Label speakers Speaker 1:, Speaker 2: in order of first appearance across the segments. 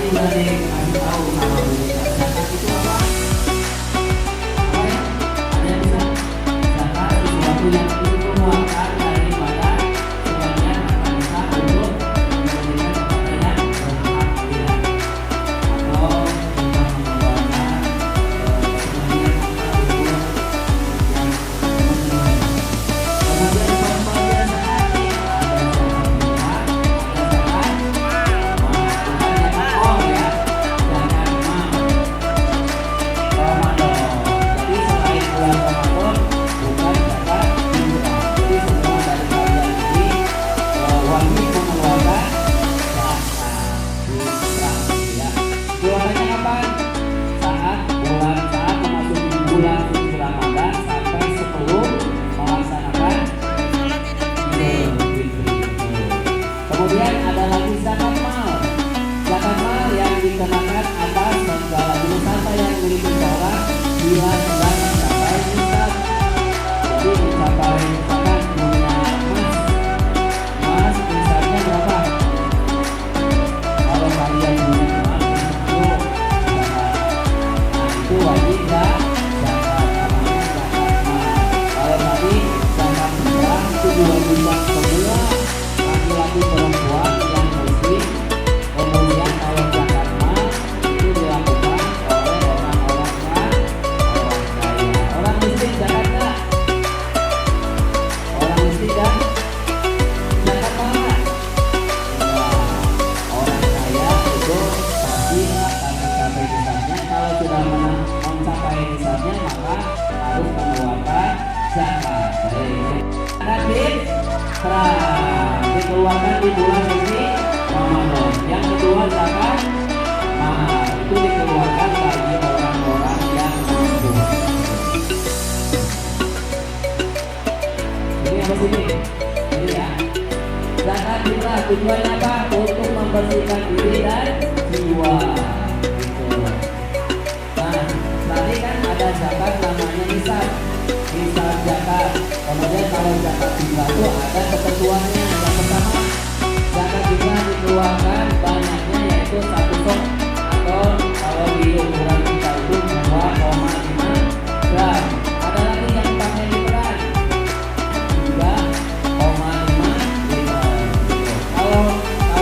Speaker 1: udah dikasih tahu sama Bu Rita. Zakat itu apa? Apa ya? Ada yang bisa? Zakat sesuatu yang dikeluarkan daripada sebagian harta kita untuk memberikan kepada yang berhak tidak, atau kita mengeluarkan sebagian harta untuk yang menerima. Kemudian pembagian zakat nih, ada zakat fitrah, ada zakat mal, bukan zakat ya, zakat mal Ramadan. Jadi selain bulan Ramadan bukan zakat fitrah. Jadi semua dari kalian ini wajib mengeluarkan zakat fitrah ya. Keluarannya kapan? Saat memasuki bulan suci Ramadan sampai sebelum melaksanakan Idul Fitri. Kemudian ada lagi zakat mal. Zakat mal yang dikenakan atas segala jenis harta yang dimiliki seorang bila sedang mencapai nisab. Jadi mencapai misalkan punya emas nisabnya berapa? Kalau kalian punya emas itu zakat. Nah itu wajib zakat, namanya zakat mal. Kalau tadi zakat fitrah itu diwajibkan semua laki-laki perempuan yang muslim. Kemudian kalau zakat mal itu dilakukan oleh orang-orang kaya. Orang miskin zakat nggak? Orang miskin kan zakat mal nggak? Enggak. Orang kaya itu pasti akan mencapai nisabnya. Kalau sudah mencapai nisabnya maka harus mengeluarkan zakat. Baik. Zakat fitrah dikeluarkan di bulan suci Ramadan. Yang kedua zakat mal itu dikeluarkan bagi orang-orang yang mampu. Ini apa sini? Ini ya. Zakat fitrah tujuannya apa? Untuk membersihkan diri dan jiwa. Gitu. Nah, tadi kan ada zakat namanya nisab zakat. Kemudian kalau zakat fitrah itu ada ketentuannya. Yang pertama, zakat fitrah dikeluarkan banyaknya yaitu 1 sok, atau kalau di ukuran kita itu 2,5 gram. Ada lagi yang pakai literan 3,5 liter. Kalau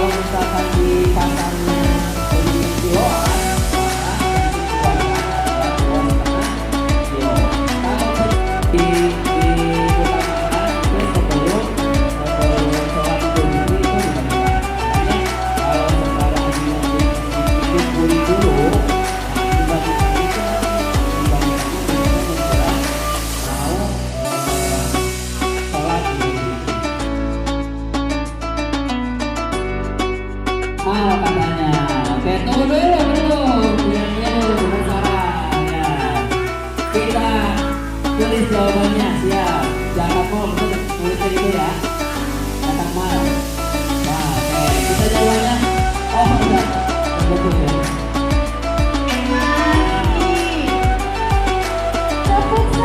Speaker 1: misalkan di pasarnya beli kiloan, maka yang dikeluarkan adalah 2,5 kilo. Kalau di utamakan itu sebelum sholat Idul Fitri itu dibagikan. Makanya kalau sekarang dikumpulin dulu, dibagikan itu dibagikannya menjelang mau sholat Idul Fitri. Mal katanya. Oke, tunggu dulu. Diamnya dulu penasarannya. Kita tulis jawabannya, siap. Zakat mal, betul tulisnya gitu ya. Zakat mal. Nah, oke, kita jawabannya. Oh, enggak. Betul ya.
Speaker 2: Tepuk 1,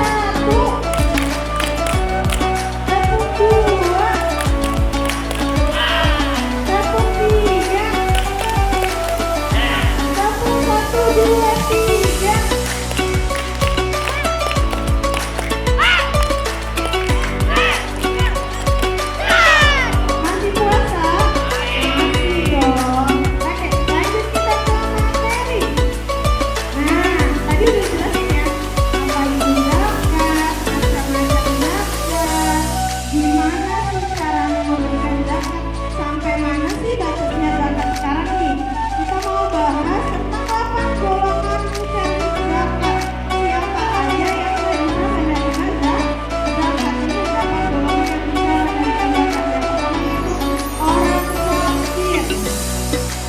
Speaker 2: tepuk 2, tepuk 3, tepuk 1, 2, 3. Masih puasa? Masih dong. Oke, lanjut kita ke materi. Nah, tadi udah jelasin ya apa itu zakat, macam-macam zakat, gimana sih cara memberikan zakat, sampai mana sih batasnya zakat sekarang nih. Kita mau bahas tentang 8 golongan mencari zakat. Siapa aja yang bisa menerima zakat? Ini 8 golongan yang bisa menerima zakat. Yang pertama itu orang fakir.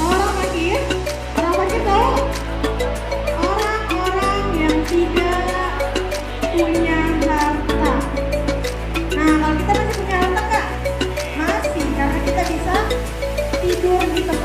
Speaker 2: Orang fakir? Orang fakir tahu? Orang-orang yang tidak punya harta. Nah, kalau kita masih punya harta, Kak? Masih, karena kita bisa tidur di tempat